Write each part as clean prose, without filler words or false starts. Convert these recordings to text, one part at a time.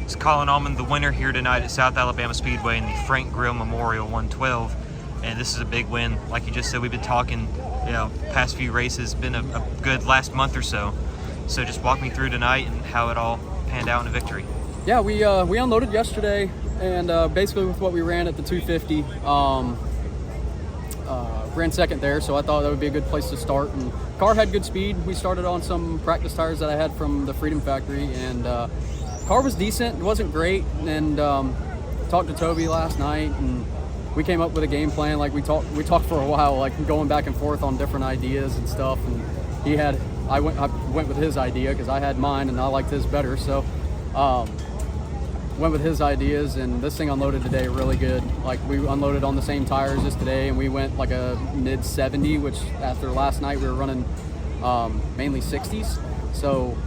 It's Colin Allman, the winner here tonight at South Alabama Speedway in the Frank Grill Memorial 112. And this is a big win. Like you just said, we've been talking, past few races, been a good last month or so. So just walk me through tonight and how it all panned out in a victory. Yeah, we unloaded yesterday, and basically with what we ran at the 250, ran second there, so I thought that would be a good place to start. And car had good speed. We started on some practice tires that I had from the Freedom Factory, and car was decent. It wasn't great, and talked to Toby last night, and we came up with a game plan. Like we talked for a while, like going back and forth on different ideas and stuff. And I went with his idea because I had mine and I liked his better. So went with his ideas, and this thing unloaded today really good. Like we unloaded on the same tires as today, and we went like a mid 70, which after last night we were running mainly 60s. So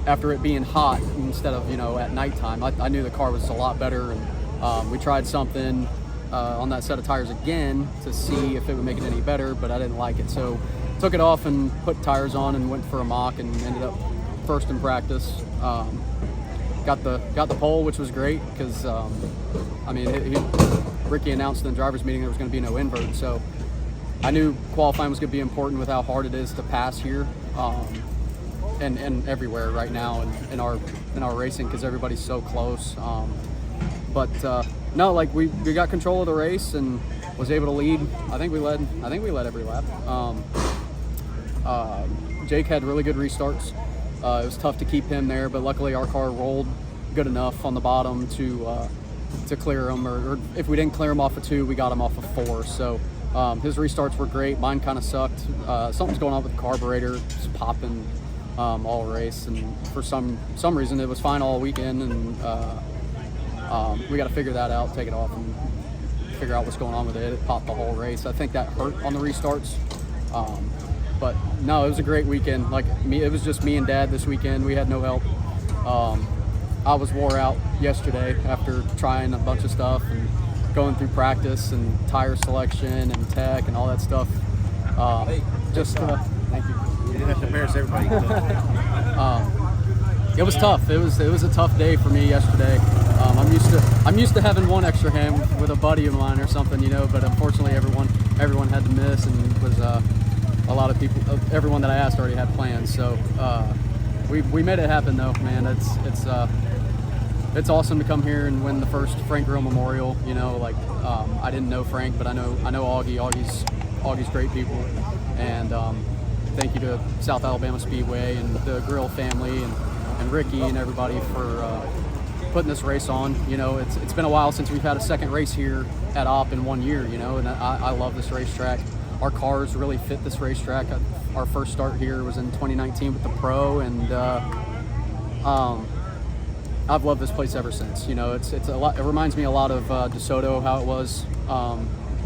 after it being hot instead of at nighttime, I knew the car was a lot better. And we tried something on that set of tires again to see if it would make it any better, but I didn't like it. So took it off and put tires on and went for a mock and ended up first in practice. Got the pole, which was great because Ricky announced in the driver's meeting there was going to be no invert, so I knew qualifying was going to be important with how hard it is to pass here and everywhere right now in our racing because everybody's so close. No, like we got control of the race and was able to lead. I think we led every lap. Jake had really good restarts. It was tough to keep him there, but luckily our car rolled good enough on the bottom to clear him, or if we didn't clear him off of 2, we got him off of 4. So his restarts were great. Mine kind of sucked. Something's going on with the carburetor. It's popping all race, and for some reason it was fine all weekend, and we got to figure that out, take it off, and figure out what's going on with it. It popped the whole race. I think that hurt on the restarts. But no, it was a great weekend. It was just me and Dad this weekend. We had no help. I was wore out yesterday after trying a bunch of stuff and going through practice and tire selection and tech and all that stuff. Thank you. You didn't have to embarrass everybody. It was tough. It was a tough day for me yesterday. I'm used to having one extra hand with a buddy of mine or something, But unfortunately, everyone had to miss, and it was a lot of people. Everyone that I asked already had plans. So we made it happen, though, man. It's awesome to come here and win the first Frank Grill Memorial. I didn't know Frank, but I know Augie. Augie's great people, and thank you to South Alabama Speedway and the Grill family and Ricky and everybody for putting this race on. It's been a while since we've had a second race here at Op in 1 year. And I love this racetrack. Our cars really fit this racetrack. Our first start here was in 2019 with the Pro, and I've loved this place ever since. It's a lot. It reminds me a lot of DeSoto, how it was,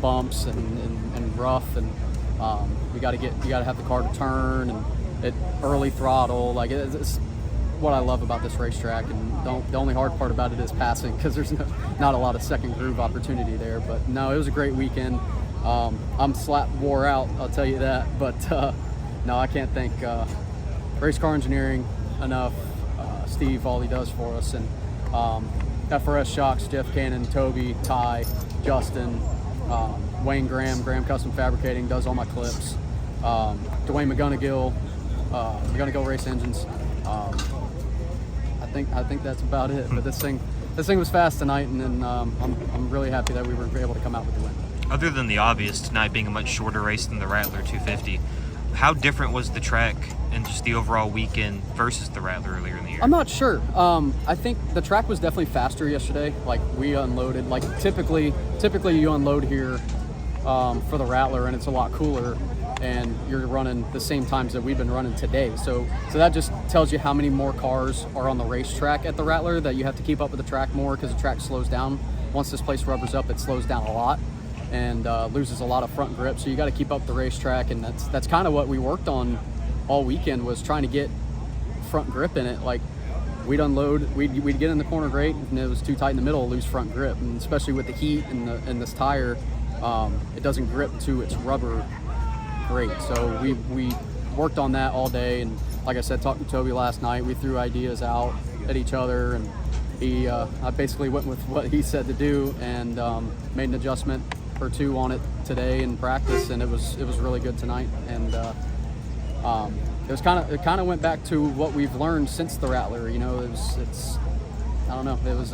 bumps and rough, and you got to have the car to turn and early throttle. It's what I love about this racetrack, and the only hard part about it is passing because there's not a lot of second groove opportunity there. But no, it was a great weekend. I'm slap wore out, I'll tell you that. But no, I can't thank Race Car Engineering enough. Steve, all he does for us, and FRS Shocks, Jeff Cannon, Toby, Ty, Justin, Wayne Graham Custom Fabricating does all my clips. Dwayne McGonigal Race Engines. I think that's about it. But this thing was fast tonight, and I'm really happy that we were able to come out with the win. Other than the obvious, tonight being a much shorter race than the Rattler 250, how different was the track and just the overall weekend versus the Rattler earlier in the year? I'm not sure. I think the track was definitely faster yesterday. We unloaded, typically you unload here for the Rattler, and it's a lot cooler, and you're running the same times that we've been running today. So that just tells you how many more cars are on the racetrack at the Rattler, that you have to keep up with the track more because the track slows down. Once this place rubbers up, it slows down a lot and loses a lot of front grip. So you got to keep up the racetrack, and that's kind of what we worked on all weekend, was trying to get front grip in it. We'd unload, we'd get in the corner great, and it was too tight in the middle, lose front grip, and especially with the heat and this tire, it doesn't grip to its rubber great. So we worked on that all day, and like I said, talking to Toby last night, we threw ideas out at each other, and I basically went with what he said to do, and made an adjustment or two on it today in practice, and it was really good tonight. And it kind of went back to what we've learned since the Rattler. I don't know. It was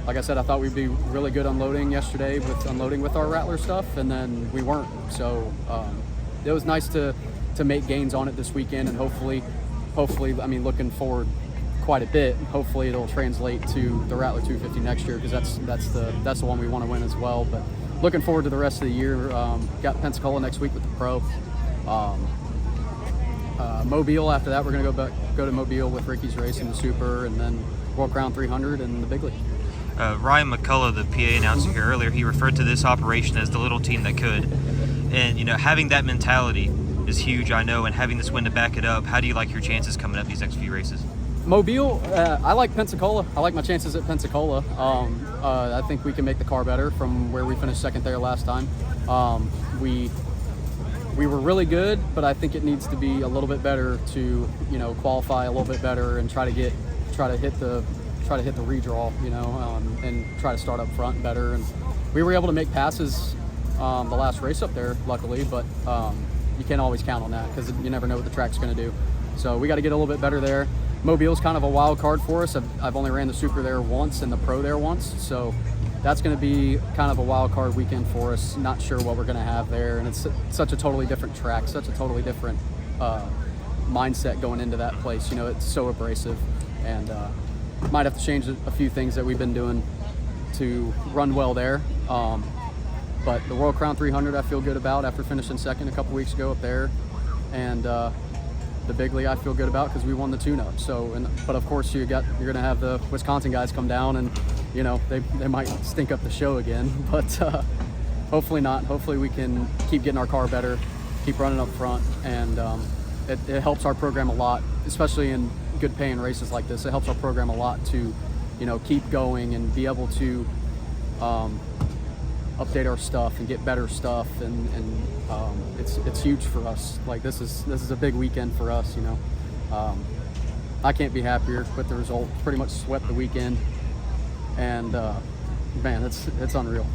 like I said, I thought we'd be really good unloading yesterday with our Rattler stuff, and then we weren't. So it was nice to make gains on it this weekend, and hopefully, I mean, looking forward quite a bit. Hopefully, it'll translate to the Rattler 250 next year, because that's the one we want to win as well. But looking forward to the rest of the year. Got Pensacola next week with the Pro. Mobile after that, we're gonna go to Mobile with Ricky's race in the Super, and then World Crown 300 and the Big League. Ryan McCullough, the PA announcer here earlier, he referred to this operation as the little team that could. And, having that mentality is huge, I know, and having this win to back it up. How do you like your chances coming up these next few races? Mobile, I like Pensacola. I like my chances at Pensacola. I think we can make the car better from where we finished second there last time. We were really good, but I think it needs to be a little bit better to, qualify a little bit better and try to hit the redraw, and try to start up front better. And we were able to make passes the last race up there, luckily, but you can't always count on that, because you never know what the track's going to do. So we got to get a little bit better there. Mobile's kind of a wild card for us. I've only ran the Super there once and the Pro there once, so that's going to be kind of a wild card weekend for us. Not sure what we're going to have there, and it's such a totally different track, such a totally different mindset going into that place. It's so abrasive, and might have to change a few things that we've been doing to run well there. But the World Crown 300 I feel good about after finishing second a couple weeks ago up there, and the Big League I feel good about because we won the tune-up. But of course you're going to have the Wisconsin guys come down, and they might stink up the show again. But hopefully not. Hopefully we can keep getting our car better, keep running up front, and it helps our program a lot, especially in good paying races like this. It helps our program a lot to keep going and be able to update our stuff and get better stuff, and it's huge for us. Like this is a big weekend for us. I can't be happier with the result. Pretty much swept the weekend, and man, it's unreal.